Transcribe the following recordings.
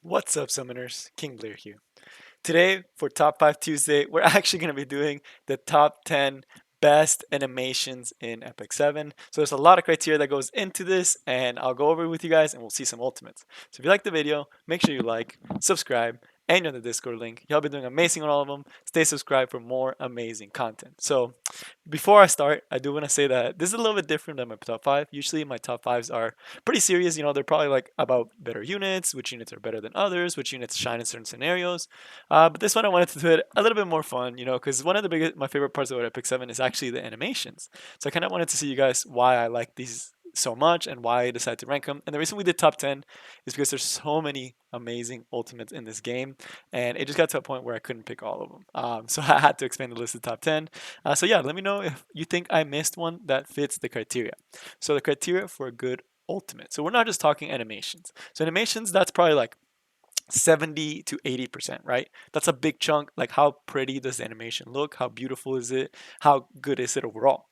What's up, Summoners? King Blair here. Today, for Top 5 Tuesday, we're actually going to be doing the top 10 best animations in Epic 7. So there's a lot of criteria that goes into this, and I'll go over it with you guys, and we'll see some ultimates. So if you like the video, make sure you like, subscribe, and join the Discord link. Y'all be doing amazing on all of them. Stay subscribed for more amazing content. So before I start, I do want to say that this is a little bit different than my top 5. Usually my top 5s are pretty serious. They're probably like about better units, which units are better than others, which units shine in certain scenarios. But this one I wanted to do it a little bit more fun, because one of my favorite parts of Epic 7 is actually the animations. So I kind of wanted to see you guys why I like these so much and why I decided to rank them. And the reason we did top 10 is because there's so many amazing ultimates in this game, and it just got to a point where I couldn't pick all of them. So I had to expand the list to top 10. So yeah, let me know if you think I missed one that fits the criteria. So the criteria for a good ultimate. So we're not just talking animations. So animations, that's probably like 70 to 80%, right? That's a big chunk. Like, how pretty does the animation look? How beautiful is it? How good is it overall?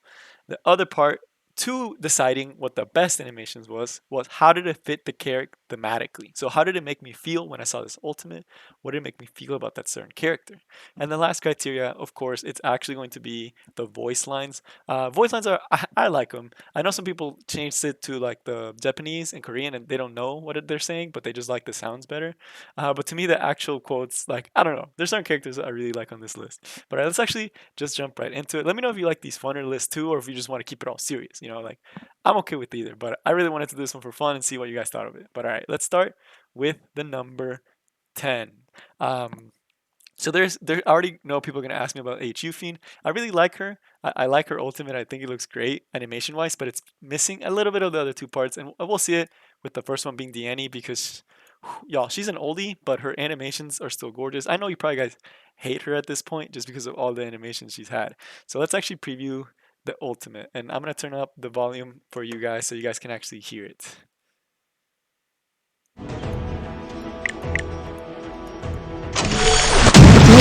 The other part to deciding what the best animations was how did it fit the character thematically? So how did it make me feel when I saw this ultimate? What did it make me feel about that certain character? And the last criteria, of course, it's actually going to be the voice lines. Voice lines I like them. I know some people changed it to like the Japanese and Korean, and they don't know what they're saying, but they just like the sounds better. But to me, the actual quotes, like, I don't know, there's certain characters I really like on this list. But let's actually just jump right into it. Let me know if you like these funner lists too, or if you just want to keep it all serious. Like, I'm okay with either, but I really wanted to do this one for fun and see what you guys thought of it. But all right, let's start with the number 10. So I already know people are gonna ask me about Hufine. I really like her. I like her ultimate. I think it looks great animation wise, but it's missing a little bit of the other two parts, and we'll see it with the first one being Diene because y'all, she's an oldie, but her animations are still gorgeous. I know you probably guys hate her at this point just because of all the animations she's had. So let's actually preview the ultimate, and I'm gonna turn up the volume for you guys so you guys can actually hear it. May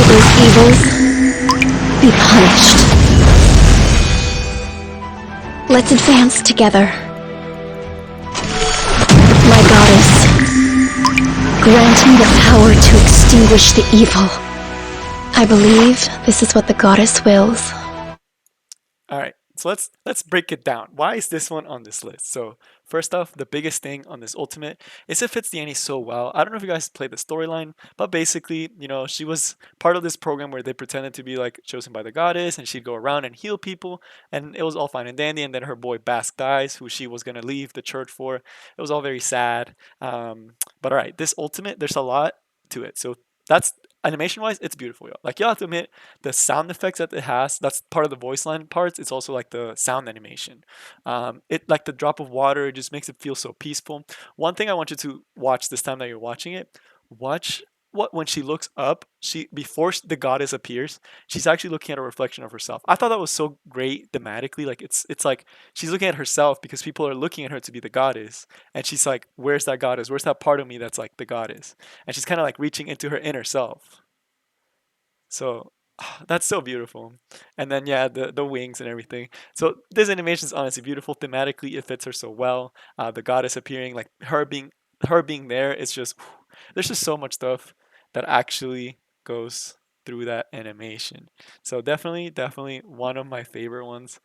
those evils be punished. Let's advance together. My goddess, grant me the power to extinguish the evil. I believe this is what the goddess wills. All right, so let's break it down. Why is this one on this list? So first off, the biggest thing on this ultimate is it fits Diene so well. I don't know if you guys played the storyline, but basically, she was part of this program where they pretended to be like chosen by the goddess, and she'd go around and heal people, and it was all fine and dandy. And then her boy Bask dies, who she was gonna leave the church for. It was all very sad. But all right, this ultimate, there's a lot to it. So that's animation wise, it's beautiful, y'all. Like, you have to admit, the sound effects that it has, that's part of the voice line parts. It's also like the sound animation. It, like the drop of water, it just makes it feel so peaceful. One thing I want you to watch this time that you're watching it, watch when she looks up, before the goddess appears, she's actually looking at a reflection of herself. I thought that was so great thematically. Like, it's like she's looking at herself because people are looking at her to be the goddess, and she's like, where's that goddess? Where's that part of me that's like the goddess? And she's kind of like reaching into her inner self. So that's so beautiful. And then yeah, the wings and everything. So this animation is honestly beautiful. Thematically, it fits her so well. The goddess appearing, like her being there, it's just there's just so much stuff that actually goes through that animation. So definitely one of my favorite ones.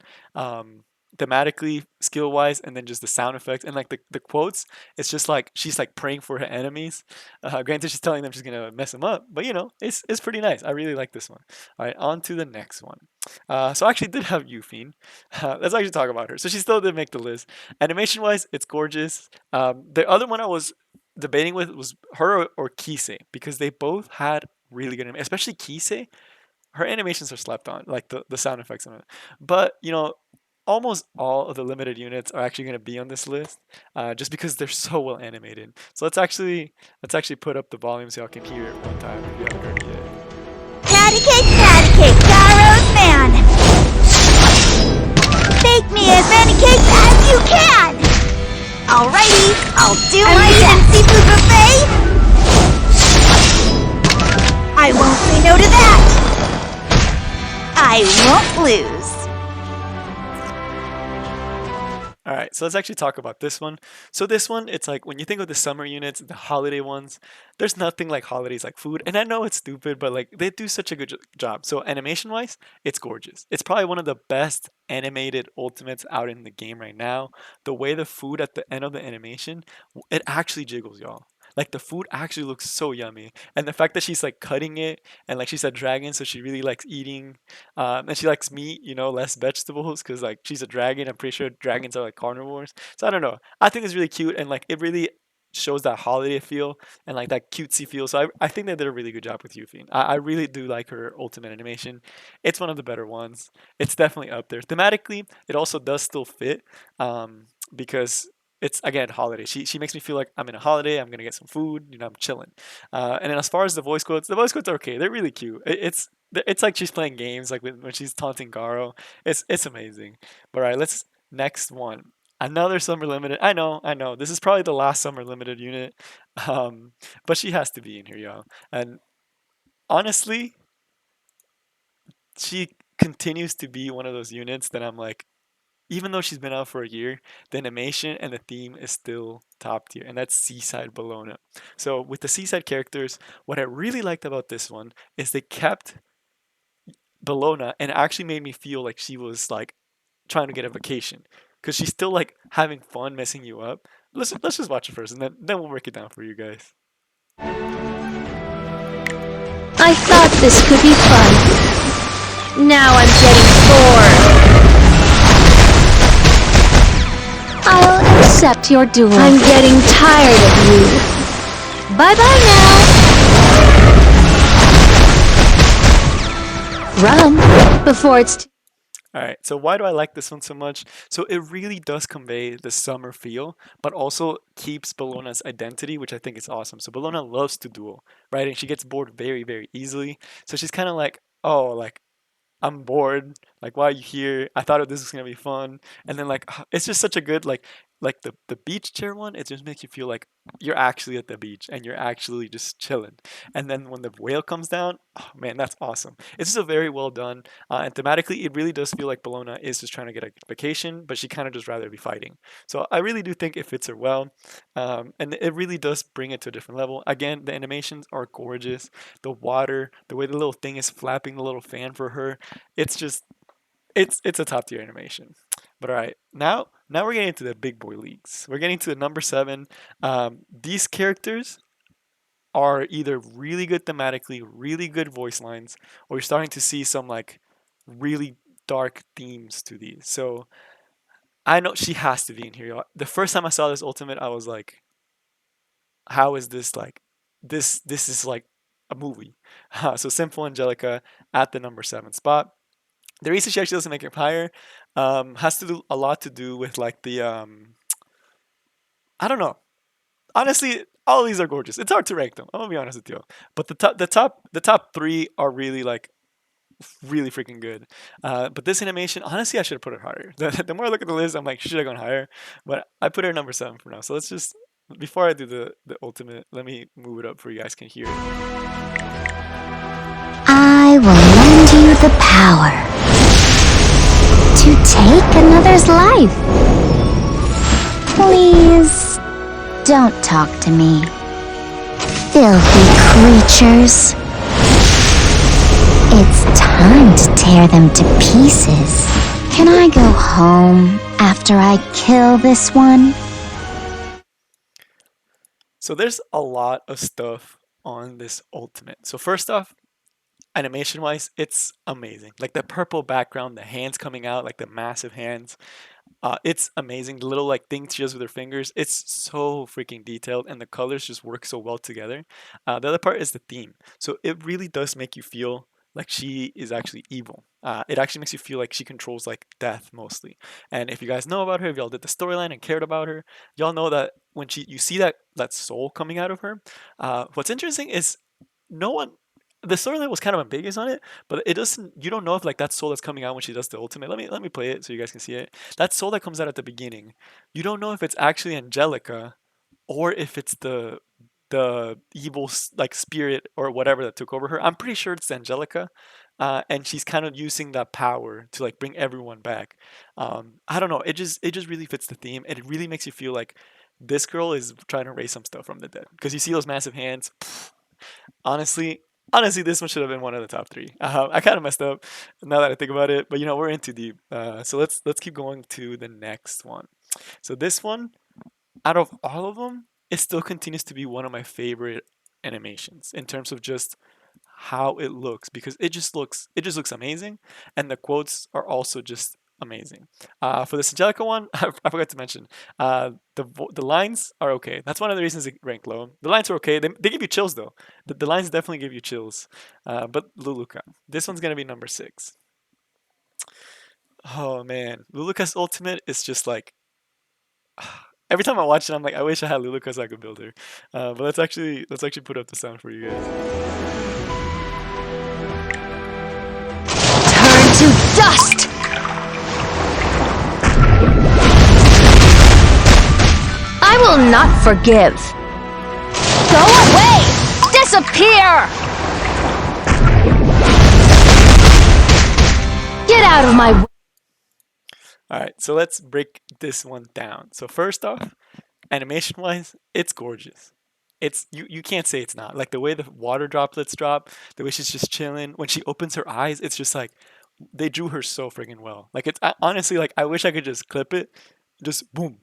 Thematically, skill wise, and then just the sound effects and like the quotes, it's just like she's like praying for her enemies. Granted, she's telling them she's gonna mess them up, but it's pretty nice. I really like this one. All right, on to the next one. So I actually did have Hufine. Let's actually talk about her. So she still did make the list. Animation wise, it's gorgeous. The other one I was debating with was her or Kise, because they both had really good animation, especially Kise. Her animations are slept on, like the sound effects on it. But almost all of the limited units are actually going to be on this list, just because they're so well animated. So let's actually put up the volume so y'all can hear it one time if you haven't heard it yet. Patty cake, Gyro's man! Bake me as many cakes as you can! Alrighty, I'll do my seafood buffet! I won't say no to that! I won't lose! All right, so let's actually talk about this one. So this one, it's like when you think of the summer units, the holiday ones, there's nothing like holidays like food. And I know it's stupid, but like they do such a good job. So animation wise, it's gorgeous. It's probably one of the best animated ultimates out in the game right now. The way the food at the end of the animation, it actually jiggles, y'all. Like the food actually looks so yummy, and the fact that she's like cutting it, and like she's a dragon, so she really likes eating, and she likes meat, less vegetables, because like she's a dragon. I'm pretty sure dragons are like carnivores. So I don't know. I think it's really cute, and like it really shows that holiday feel and like that cutesy feel. So I think they did a really good job with Yufine. I really do like her ultimate animation. It's one of the better ones. It's definitely up there. Thematically, it also does still fit, because it's again holiday. She makes me feel like I'm in a holiday. I'm gonna get some food. I'm chilling. And then as far as the voice quotes are okay. They're really cute. It's like she's playing games like when she's taunting Garo. It's amazing. But all right, let's next one. Another summer limited. I know. This is probably the last summer limited unit, um, but she has to be in here, y'all. And honestly, she continues to be one of those units that I'm like, even though she's been out for a year, the animation and the theme is still top tier, and that's Seaside Bologna. So with the Seaside characters, what I really liked about this one is they kept Bologna and it actually made me feel like she was like trying to get a vacation because she's still like having fun messing you up. Let's just watch it first, and then we'll break it down for you guys. I thought this could be fun. Now I'm getting bored. I'll accept your duel. I'm getting tired of you. Bye-bye now. Run before it's too... All right, so why do I like this one so much? So it really does convey the summer feel, but also keeps Bologna's identity, which I think is awesome. So Bologna loves to duel, right? And she gets bored very, very easily. So she's kind of like, oh, like I'm bored. Like, why are you here? I thought this was gonna be fun. And then like it's just such a good like the beach chair one. It just makes you feel like you're actually at the beach and you're actually just chilling. And then when the whale comes down, oh man, that's awesome. It's just a very well done. And thematically, it really does feel like Bologna is just trying to get a vacation, but she kind of just rather be fighting. So I really do think it fits her well, and it really does bring it to a different level. Again, the animations are gorgeous. The water, the way the little thing is flapping the little fan for her, it's just it's a top tier animation. But all right, now we're getting into the big boy leagues. We're getting to the number seven. These characters are either really good thematically, really good voice lines, or you're starting to see some like really dark themes to these. So I know she has to be in here. The first time I saw this ultimate, I was like, how is this like this is like a movie. So Simple Angelica at the number seven spot. The reason she actually doesn't make it higher has to do a lot to do with like the I don't know. Honestly, all of these are gorgeous. It's hard to rank them. I'm gonna be honest with you. But the top three are really like really freaking good. But this animation, honestly, I should have put it higher. The more I look at the list, I'm like, should I gone higher? But I put her number seven for now. So let's just before I do the ultimate, let me move it up so you guys can hear it. I will lend you the power to take another's life. Please, don't talk to me. Filthy creatures. It's time to tear them to pieces. Can I go home after I kill this one? So there's a lot of stuff on this ultimate. So first off, animation wise, it's amazing. Like the purple background, the hands coming out, like the massive hands. It's amazing. The little like things she does with her fingers. It's so freaking detailed, and the colors just work so well together. The other part is the theme. So it really does make you feel like she is actually evil. It actually makes you feel like she controls like death mostly. And if you guys know about her, if y'all did the storyline and cared about her, y'all know that when you see that soul coming out of her. What's interesting is no one the storyline was kind of ambiguous on it, but it doesn't. You don't know if like that soul that's coming out when she does the ultimate. Let me play it so you guys can see it. That soul that comes out at the beginning, you don't know if it's actually Angelica or if it's the evil like spirit or whatever that took over her. I'm pretty sure it's Angelica, and she's kind of using that power to like bring everyone back. I don't know. It just really fits the theme, and it really makes you feel like this girl is trying to raise some stuff from the dead because you see those massive hands. Honestly, honestly, this one should have been one of the top three. I kind of messed up now that I think about it, but we're in too deep. So let's keep going to the next one. So this one, out of all of them, it still continues to be one of my favorite animations in terms of just how it looks because it just looks amazing, and the quotes are also just amazing. For the Singelica one, I forgot to mention the lines are okay. That's one of the reasons it ranked low. The lines are okay. They give you chills though. The lines definitely give you chills. But Luluca, this one's gonna be number six. Oh man, Luluca's ultimate is just like every time I watch it, I'm like, I wish I had Luluca so I could build her. But let's actually put up the sound for you guys. Turn to dust! I will not forgive. Go away! Disappear! Get out of my way! All right, so let's break this one down. So first off, animation wise, it's gorgeous. You can't say it's not. Like the way the water droplets drop, the way she's just chilling. When she opens her eyes, it's just like they drew her so friggin' well. Like honestly like I wish I could just clip it, just boom,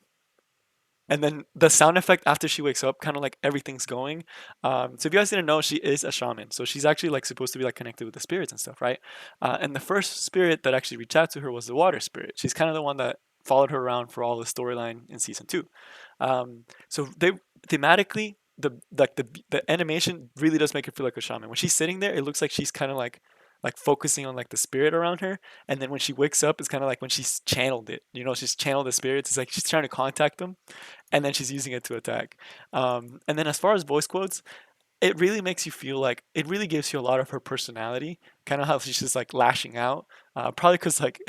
and then the sound effect after she wakes up, kind of like everything's going. So if you guys didn't know, she is a shaman, so she's actually like supposed to be like connected with the spirits and stuff, right? And the first spirit that actually reached out to her was the water spirit. She's kind of the one that followed her around for all the storyline in season two. So they thematically, the animation really does make her feel like a shaman. When she's sitting there, it looks like she's kind of like focusing on like the spirit around her, and then when she wakes up, it's kind of like when she's channeled it. She's channeled the spirits. It's like she's trying to contact them, and then she's using it to attack. And then as far as voice quotes, it really makes you feel like it really gives you a lot of her personality, kind of how she's just like lashing out. Probably because like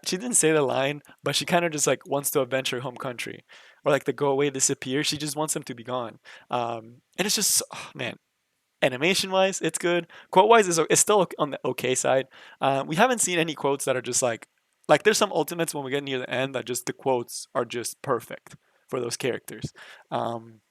she didn't say the line, but she kind of just like wants to avenge her home country, or like the go away, disappear. She just wants them to be gone. And it's just man, animation wise, it's good. Quote wise, it's still on the okay side. We haven't seen any quotes that are just like there's some ultimates when we get near the end that just the quotes are just perfect for those characters. Um,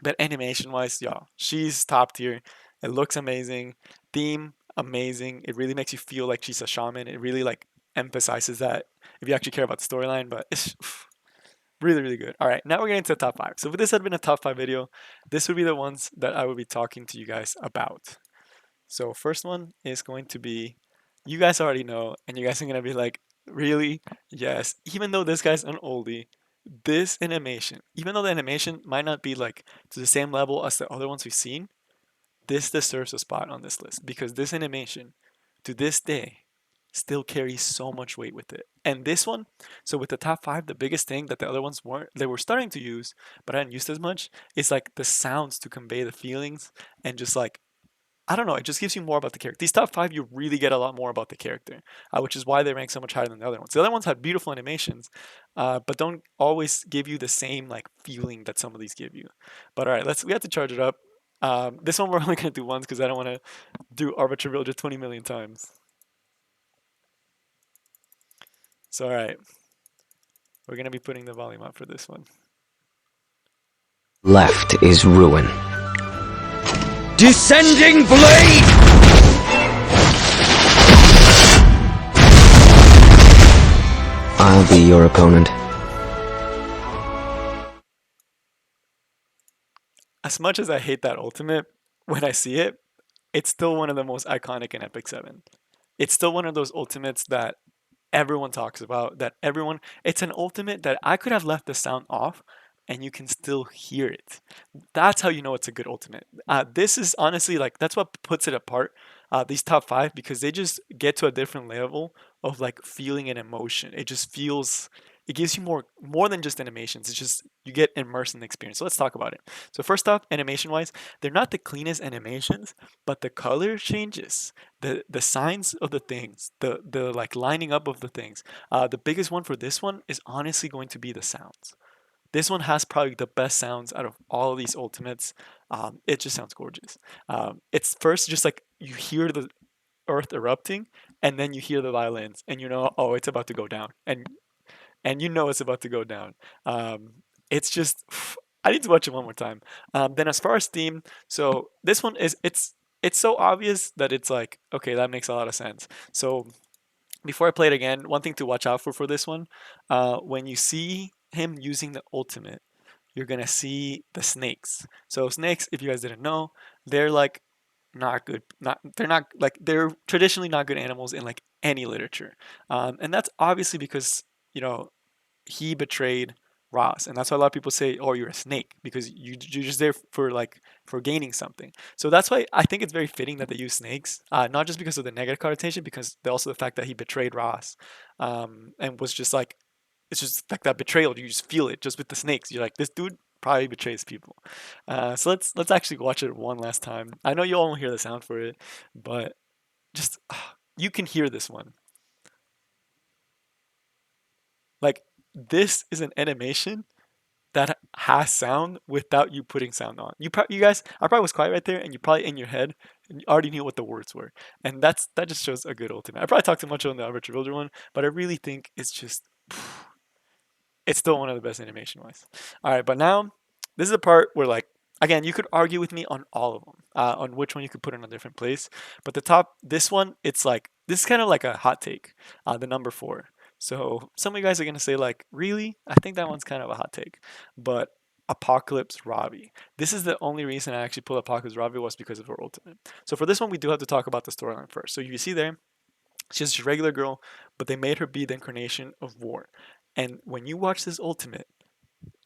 but animation wise, yeah, she's top tier. It looks amazing. Theme amazing. It really makes you feel like she's a shaman. It really like emphasizes that if you actually care about the storyline. But it's really, really good. All right, now we're getting to the top five. So if this had been a top five video, this would be the ones that I would be talking to you guys about. So first one is going to be, you guys already know, and you guys are gonna be like, really? Yes. Even though this guy's an oldie, this animation, even though the animation might not be like to the same level as the other ones we've seen, this deserves a spot on this list because this animation, to this day, still carries so much weight with it. And this one, so with the top five, the biggest thing that the other ones weren't, they were starting to use, but I hadn't used as much, is like the sounds to convey the feelings and just like I don't know. It just gives you more about the character. These top five, you really get a lot more about the character, which is why they rank so much higher than the other ones. The other ones had beautiful animations, but don't always give you the same like feeling that some of these give you. But all right, we have to charge it up. This one we're only gonna do once because I don't want to do Arbiter just 20 million times. So all right, we're gonna be putting the volume up for this one. Left is ruin. Descending blade! I'll be your opponent. As much as I hate that ultimate, when I see it, it's still one of the most iconic in Epic 7. It's still one of those ultimates that everyone talks about, that everyone, it's an ultimate that I could have left the sound off and you can still hear it. That's how you know it's a good ultimate. This is honestly like, that's what puts it apart, these top five, because they just get to a different level of like feeling and emotion. It just feels, it gives you more than just animations. It's just, you get immersed in the experience. So let's talk about it. So first off, animation wise, they're not the cleanest animations, but the color changes, the signs of the things, the like lining up of the things. The biggest one for this one is honestly going to be the sounds. This one has probably the best sounds out of all of these ultimates. It just sounds gorgeous. It's first just like you hear the earth erupting, and then you hear the violins, and you know, oh, it's about to go down, and you know it's about to go down. It's just I need to watch it one more time. Then as far as theme, so this one is it's so obvious that it's like, okay, that makes a lot of sense. So before I play it again, one thing to watch out for this one, when you see him using the ultimate, you're gonna see the snakes. So snakes, if you guys didn't know, they're like not good. They're traditionally not good animals in like any literature, and that's obviously because you know he betrayed Ross, and that's why a lot of people say, "Oh, you're a snake," because you're just there for like for gaining something. So that's why I think it's very fitting that they use snakes, not just because of the negative connotation, because also the fact that he betrayed Ross, and was just like it's just like that betrayal. You just feel it just with the snakes. You're like, this dude probably betrays people. So let's actually watch it one last time. I know you all won't hear the sound for it, but just you can hear this one. Like this is an animation that has sound without you putting sound on. You guys, I probably was quiet right there, and you probably in your head and you already knew what the words were, and that just shows a good ultimate. I probably talked too much on the Richard Builder one, but I really think it's just it's still one of the best animation wise. All right, but now this is the part where like again you could argue with me on all of them, on which one you could put in a different place. But the top, this one, it's like this is kind of like a hot take, the number 4. So some of you guys are gonna say like, really? I think that one's kind of a hot take, but Apocalypse Ravi. This is the only reason I actually pulled Apocalypse Ravi was because of her ultimate. So for this one, we do have to talk about the storyline first. So you see there, she's just a regular girl, but they made her be the incarnation of war. And when you watch this ultimate,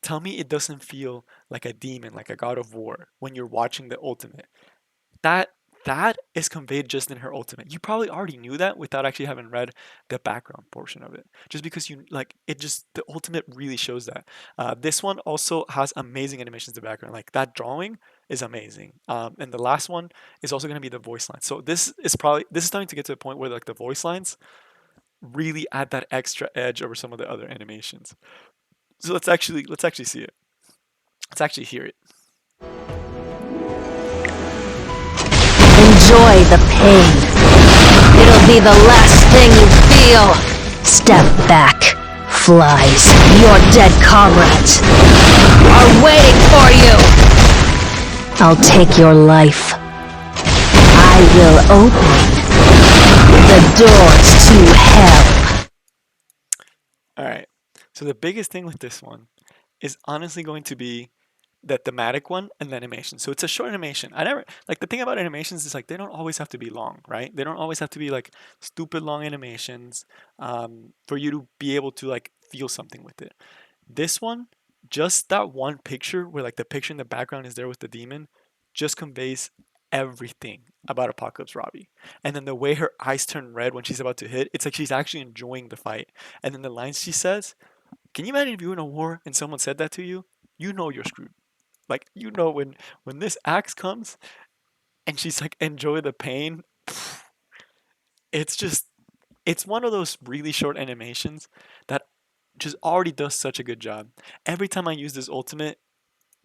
tell me it doesn't feel like a demon, like a god of war when you're watching the ultimate. That that is conveyed just in her ultimate. You probably already knew that without actually having read the background portion of it. Just because you like it, just the ultimate really shows that. This one also has amazing animations in the background. Like that drawing is amazing. And the last one is also going to be the voice line. So this is starting to get to the point where like the voice lines really add that extra edge over some of the other animations. So let's actually see it. Let's actually hear it. Enjoy the pain. It'll be the last thing you feel. Step back, flies. Your dead comrades are waiting for you. I'll take your life. I will open the doors to hell. All right. So the biggest thing with this one is honestly going to be the thematic one and the animation. So it's a short animation. I never like the thing about animations is like they don't always have to be long, right? They don't always have to be like stupid long animations for you to be able to like feel something with it. This one, just that one picture where like the picture in the background is there with the demon, just conveys everything about Apocalypse Ravi. And then the way her eyes turn red when she's about to hit, it's like she's actually enjoying the fight. And then the lines she says, can you imagine if you were in a war and someone said that to you? You know you're screwed. Like you know when this axe comes and she's like enjoy the pain. It's one of those really short animations that just already does such a good job. Every time I use this ultimate,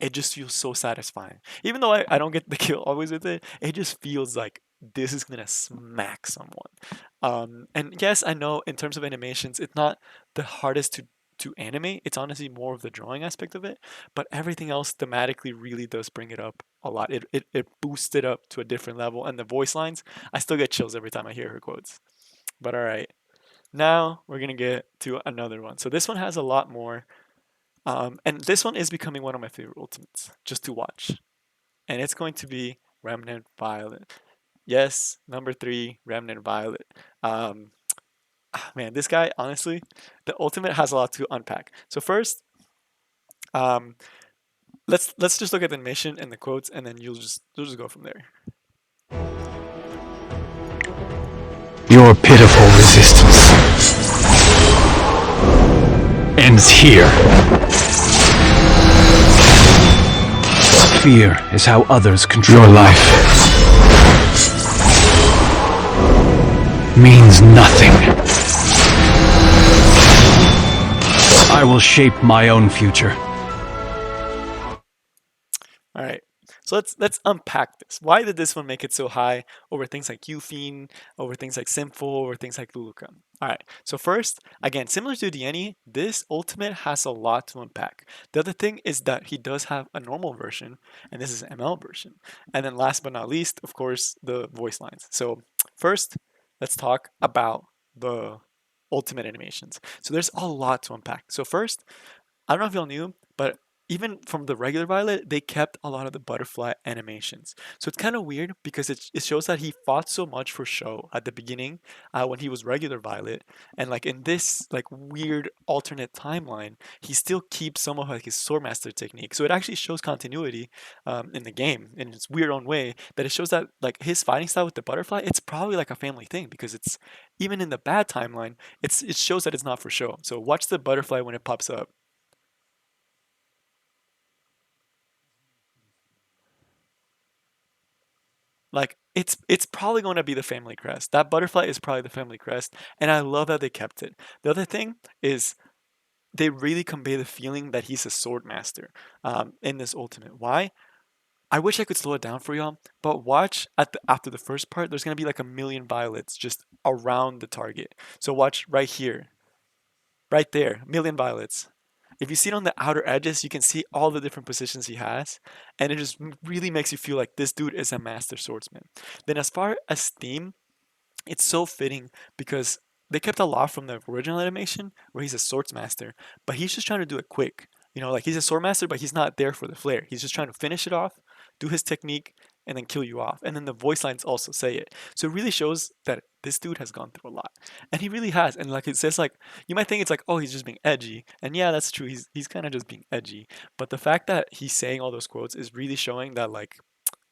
it just feels so satisfying. Even though I don't get the kill always with it, it just feels like this is gonna smack someone. And yes, I know in terms of animations, it's not the hardest to animate. It's honestly more of the drawing aspect of it, but everything else thematically really does bring it up a lot. It boosts it up to a different level. And the voice lines, I still get chills every time I hear her quotes. But all right, now we're gonna get to another one. So this one has a lot more, and this one is becoming one of my favorite ultimates just to watch, and it's going to be Remnant Violet. Yes, number 3, Remnant Violet. Man, this guy, honestly, the ultimate has a lot to unpack. So first, let's just look at the mission and the quotes, and then you'll just go from there. Your pitiful resistance ends here. Fear is how others control your life. Means nothing. I will shape my own future. So let's unpack this. Why did this one make it so high over things like Hufine, over things like Simple, over things like Luluca? All right. So first, again, similar to Diene, this ultimate has a lot to unpack. The other thing is that he does have a normal version, and this is an ML version. And then last but not least, of course, the voice lines. So first, let's talk about the ultimate animations. So there's a lot to unpack. So first, I don't know if y'all knew, but even from the regular Violet, they kept a lot of the butterfly animations. So it's kind of weird because it shows that he fought so much for show at the beginning when he was regular Violet, and like in this like weird alternate timeline, he still keeps some of like his Swordmaster technique. So it actually shows continuity in the game in its weird own way that it shows that like his fighting style with the butterfly, it's probably like a family thing because it's even in the bad timeline, it shows that it's not for show. So watch the butterfly when it pops up. Like it's probably going to be the family crest. That butterfly is probably the family crest, and I love that they kept it. The other thing is they really convey the feeling that he's a sword master in this ultimate. Why? I wish I could slow it down for y'all, but watch after the first part. There's gonna be like a million violets just around the target. So watch right here, right there, million violets. If you see it on the outer edges, you can see all the different positions he has, and it just really makes you feel like this dude is a master swordsman. Then, as far as theme, it's so fitting because they kept a lot from the original animation where he's a swordsmaster, but he's just trying to do it quick. You know, like he's a swordmaster, but he's not there for the flair. He's just trying to finish it off, do his technique, and then kill you off. And then the voice lines also say it. So it really shows that this dude has gone through a lot. And he really has. And like it says like you might think it's like, oh, he's just being edgy. And yeah, that's true. He's kind of just being edgy. But the fact that he's saying all those quotes is really showing that like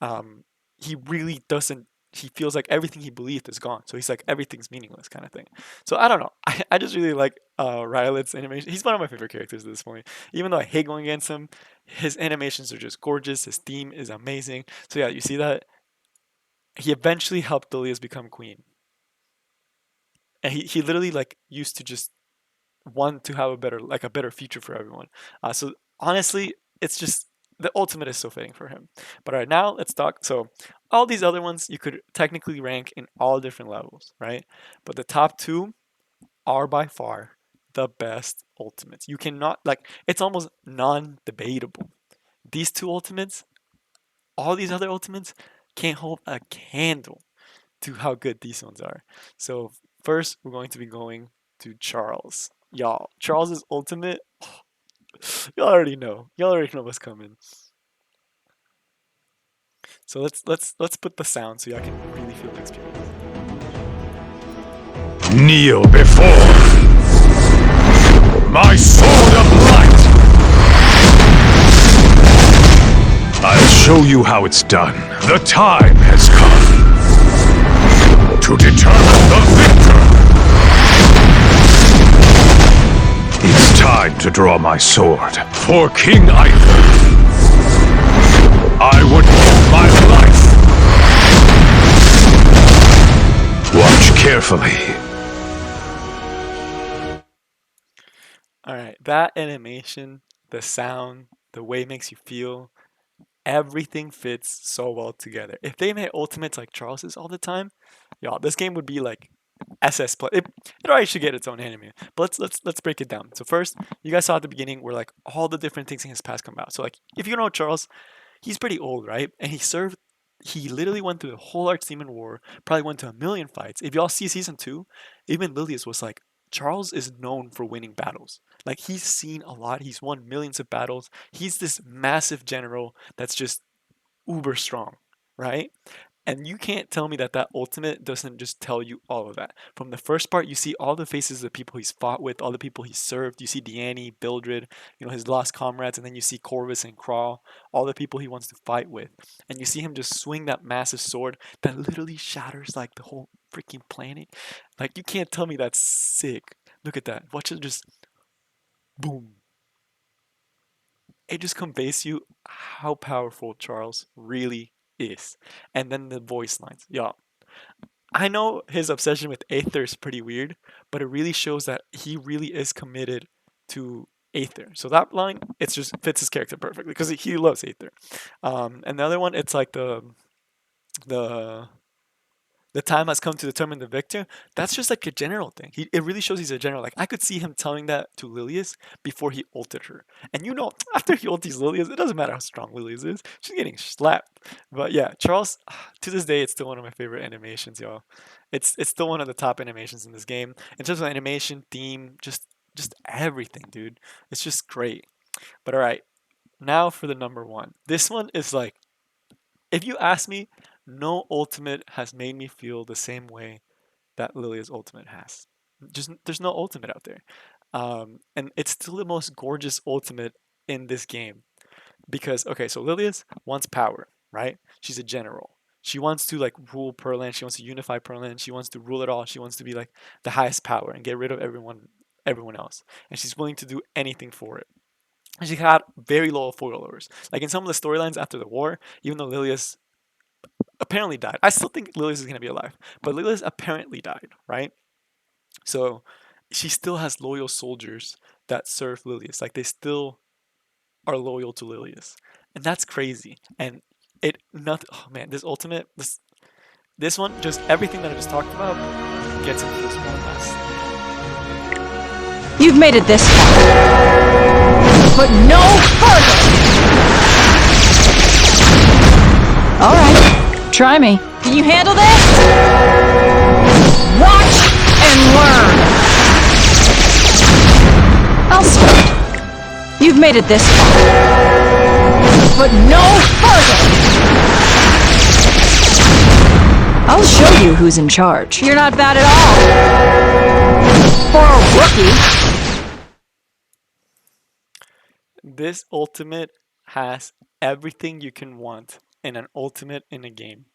um, he really doesn't. He feels like everything he believed is gone. So he's like everything's meaningless kind of thing. So I don't know. I just really like Riolet's animation. He's one of my favorite characters at this point. Even though I hate going against him, his animations are just gorgeous. His theme is amazing. So yeah, you see that he eventually helped Lilias become queen, and he literally like used to just want to have a better future for everyone. So honestly, it's just the ultimate is so fitting for him. But all right, now let's talk. So all these other ones you could technically rank in all different levels, right? But the top two are by far the best ultimates. You cannot like it's almost non-debatable. These two ultimates, all these other ultimates can't hold a candle to how good these ones are. So first, we're going to be going to Charles. Y'all, Charles's ultimate. Y'all already know. Y'all already know what's coming. So let's put the sound so y'all can really feel the experience. Kneel before my sword of light! I'll show you how it's done. The time has come to determine the victor! It's time to draw my sword for King Arthur. I would give my life. Watch carefully. All right, that animation, the sound, the way it makes you feel, everything fits so well together. If they made ultimates like Charles's all the time, y'all, this game would be like SS plus. It already should get its own anime. But let's break it down. So first, you guys saw at the beginning where like all the different things in his past come out. So like if you know Charles, he's pretty old, right? And he literally went through the whole Arch-Demon War, probably went to a million fights. If y'all see season two, even Lilias was like, Charles is known for winning battles. Like he's seen a lot. He's won millions of battles. He's this massive general that's just uber strong, right? And you can't tell me that that ultimate doesn't just tell you all of that. From the first part, you see all the faces of the people he's fought with, all the people he's served. You see Diene, Bildred, his lost comrades, and then you see Corvus and Crawl, all the people he wants to fight with. And you see him just swing that massive sword that literally shatters like the whole freaking planet. Like you can't tell me that's sick. Look at that. Watch it just boom. It just conveys you how powerful Charles really is. And then the voice lines. Yeah. I know his obsession with Aether is pretty weird, but it really shows that he really is committed to Aether. So that line, it's just fits his character perfectly because he loves Aether. And the other one, it's like the the time has come to determine the victor. That's just like a general thing. It really shows he's a general. Like I could see him telling that to Lilias before he ulted her. And you know, after he ulties Lilias, it doesn't matter how strong Lilias is. She's getting slapped. But yeah, Charles, to this day, it's still one of my favorite animations, y'all. It's still one of the top animations in this game. In terms of animation, theme, just everything, dude. It's just great. But all right, now for the number one. This one is like, if you ask me, no ultimate has made me feel the same way that Lilia's ultimate has. Just there's no ultimate out there, and it's still the most gorgeous ultimate in this game because okay, so Lilia's wants power, right? She's a general. She wants to like rule Perland. She wants to unify Perland. She wants to rule it all. She wants to be like the highest power and get rid of everyone else. And she's willing to do anything for it. And she had very loyal followers. Like in some of the storylines after the war, even though Lilias apparently died, I still think Lilias is gonna be alive, but Lilias apparently died, right? So she still has loyal soldiers that serve Lilias. Like they still are loyal to Lilias, and that's crazy. And it not oh man, this ultimate this one just everything that I just talked about gets into this one last. You've made it this far, but no further! Alright, try me. Can you handle this? Watch and learn! I'll start. You've made it this far, but no further! I'll show you who's in charge. You're not bad at all! For a rookie! This ultimate has everything you can want in an ultimate in a game.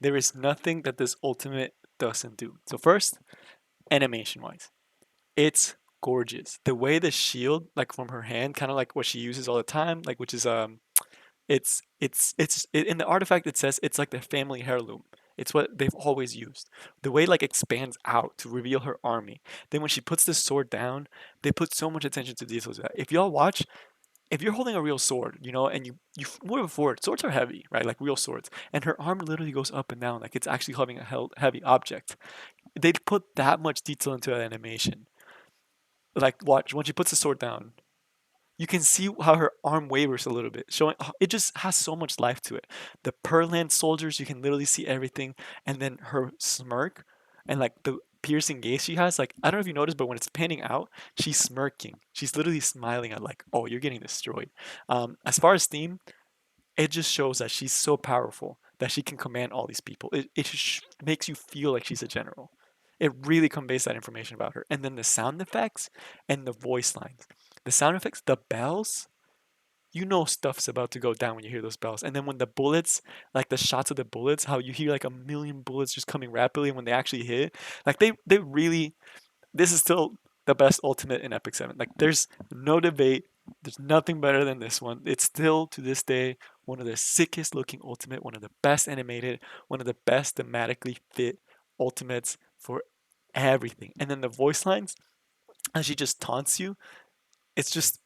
There is nothing that this ultimate doesn't do. So first, animation wise, it's gorgeous. The way the shield, like from her hand, kind of like what she uses all the time, like which is in the artifact it says it's like the family heirloom. It's what they've always used. The way like expands out to reveal her army. Then when she puts the sword down, they put so much attention to details of that. If y'all watch, if you're holding a real sword, you know, and you move it forward, swords are heavy, right? Like real swords, and her arm literally goes up and down, like it's actually having a heavy object. They put that much detail into that animation. Like watch when she puts the sword down, you can see how her arm wavers a little bit, showing it just has so much life to it. The Perland soldiers, you can literally see everything, and then her smirk and like the piercing gaze she has. Like I don't know if you noticed, but when it's panning out, she's smirking. She's literally smiling at like, oh, you're getting destroyed. As far as theme, it just shows that she's so powerful that she can command all these people. It just makes you feel like she's a general. It really conveys that information about her. And then the sound effects and the voice lines. The sound effects, the bells, you know stuff's about to go down when you hear those bells. And then when the bullets, like the shots of the bullets, how you hear like a million bullets just coming rapidly, and when they actually hit, like they really, this is still the best ultimate in Epic 7. Like there's no debate. There's nothing better than this one. It's still to this day one of the sickest looking ultimate, one of the best animated, one of the best thematically fit ultimates for everything. And then the voice lines, and she just taunts you. It's just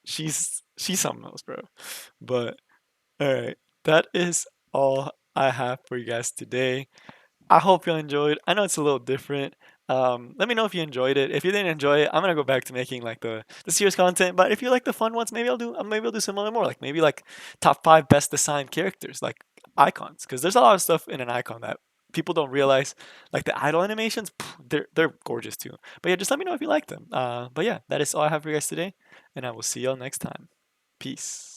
she's something else, bro. But all right, that is all I have for you guys today. I hope you enjoyed. I know it's a little different. Let me know if you enjoyed it. If you didn't enjoy it, I'm gonna go back to making like the serious content. But if you like the fun ones, maybe I'll do some other more. Like maybe like top 5 best designed characters, like icons, because there's a lot of stuff in an icon that people don't realize. Like the idol animations, they're gorgeous too. But yeah, just let me know if you like them. But yeah, that is all I have for you guys today, and I will see y'all next time. Peace.